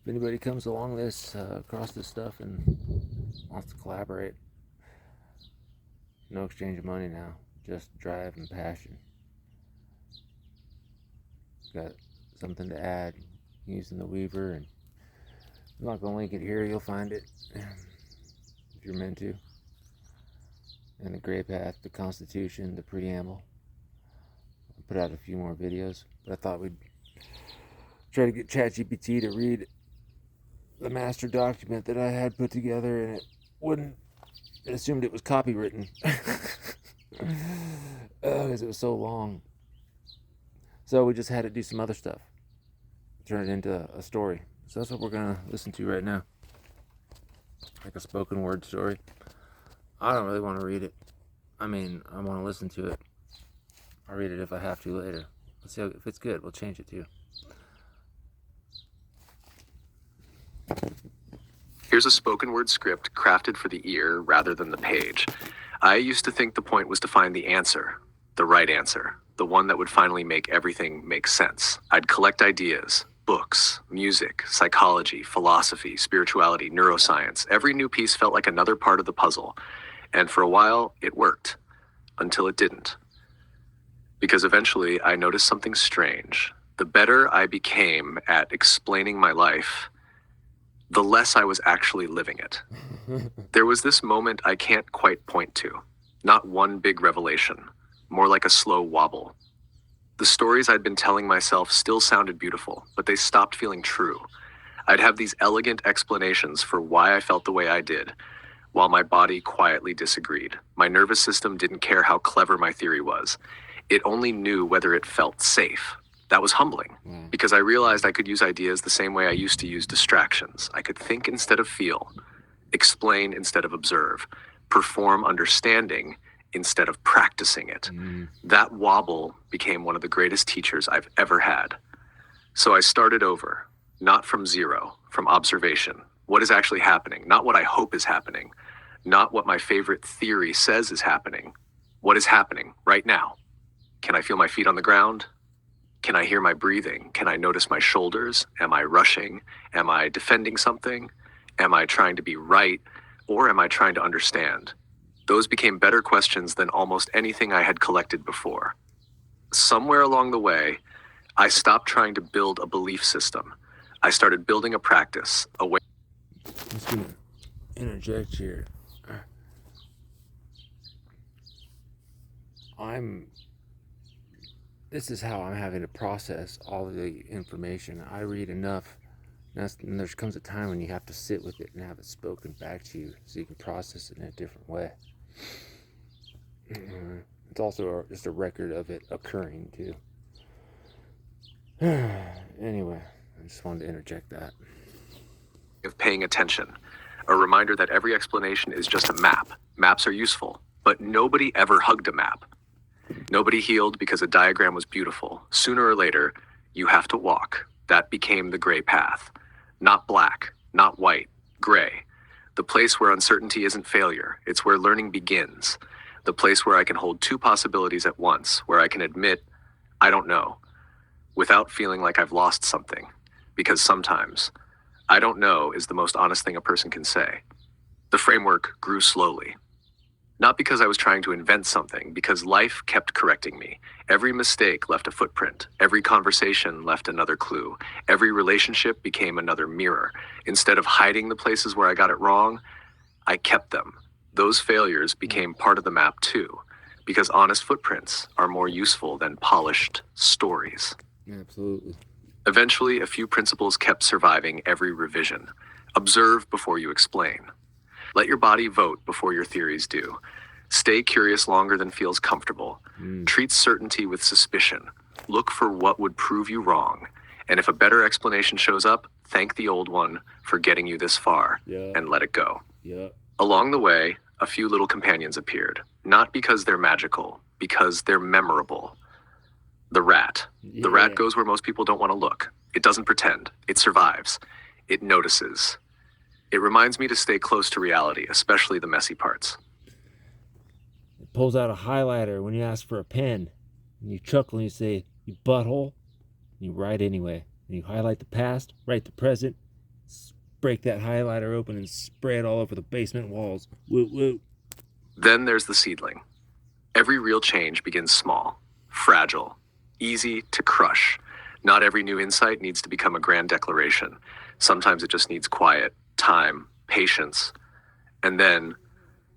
If anybody comes along this, across this stuff and wants to collaborate, no exchange of money now, just drive and passion. Got something to add using the Weaver, and I'm not going to link it here, you'll find it if you're meant to. And the Gray Path, the Constitution, the Preamble. I'll put out a few more videos, but I thought we'd try to get ChatGPT to read the master document that I had put together, and it assumed it was copywritten because it was so long. So we just had it do some other stuff, turn it into a story. So that's what we're gonna listen to right now, like a spoken word story. I don't really want to read it. I mean, I want to listen to it. I'll read it if I have to later. Let's see if it's good. We'll change it too. Here's a spoken word script crafted for the ear rather than the page. I used to think the point was to find the answer, the right answer, the one that would finally make everything make sense. I'd collect ideas, books, music, psychology, philosophy, spirituality, neuroscience. Every new piece felt like another part of the puzzle. And for a while, it worked. Until it didn't. Because eventually, I noticed something strange. The better I became at explaining my life, the less I was actually living it. There was this moment I can't quite point to. Not one big revelation. More like a slow wobble. The stories I'd been telling myself still sounded beautiful, but they stopped feeling true. I'd have these elegant explanations for why I felt the way I did, while my body quietly disagreed. My nervous system didn't care how clever my theory was. It only knew whether it felt safe. That was humbling, because I realized I could use ideas the same way I used to use distractions. I could think instead of feel, explain instead of observe, perform understanding instead of practicing it. That wobble became one of the greatest teachers I've ever had. So I started over, not from zero, from observation. What is actually happening? Not what I hope is happening. Not what my favorite theory says is happening. What is happening right now? Can I feel my feet on the ground? Can I hear my breathing? Can I notice my shoulders? Am I rushing? Am I defending something? Am I trying to be right? Or am I trying to understand? Those became better questions than almost anything I had collected before. Somewhere along the way, I stopped trying to build a belief system. I started building a practice, a way. I'm just gonna interject here. This is how I'm having to process all of the information. I read enough, and there comes a time when you have to sit with it and have it spoken back to you so you can process it in a different way. It's also just a record of it occurring too. Anyway, I just wanted to interject that. Of paying attention. A reminder that every explanation is just a map. Maps are useful, but nobody ever hugged a map. Nobody healed because a diagram was beautiful. Sooner or later, you have to walk. That became the gray path. Not black, not white, gray. The place where uncertainty isn't failure. It's where learning begins. The place where I can hold two possibilities at once, where I can admit, I don't know, without feeling like I've lost something. Because sometimes, I don't know is the most honest thing a person can say. The framework grew slowly. Not because I was trying to invent something, because life kept correcting me. Every mistake left a footprint. Every conversation left another clue. Every relationship became another mirror. Instead of hiding the places where I got it wrong, I kept them. Those failures became part of the map too, because honest footprints are more useful than polished stories. Absolutely. Eventually, a few principles kept surviving every revision. Observe before you explain. Let your body vote before your theories do. Stay curious longer than feels comfortable. Treat certainty with suspicion. Look for what would prove you wrong. And if a better explanation shows up, thank the old one for getting you this far and let it go. Along the way, a few little companions appeared. Not because they're magical, because they're memorable. The rat. The rat goes where most people don't want to look. It doesn't pretend. It survives. It notices. It reminds me to stay close to reality, especially the messy parts. It pulls out a highlighter when you ask for a pen. And you chuckle and you say, you butthole. And you write anyway. And you highlight the past, write the present, break that highlighter open and spray it all over the basement walls. Woo woo. Then there's the seedling. Every real change begins small, fragile, easy to crush. Not every new insight needs to become a grand declaration. Sometimes it just needs quiet, time, patience. And then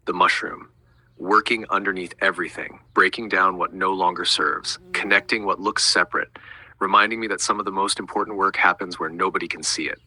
the mushroom, working underneath everything, breaking down what no longer serves, connecting what looks separate, reminding me that some of the most important work happens where nobody can see it.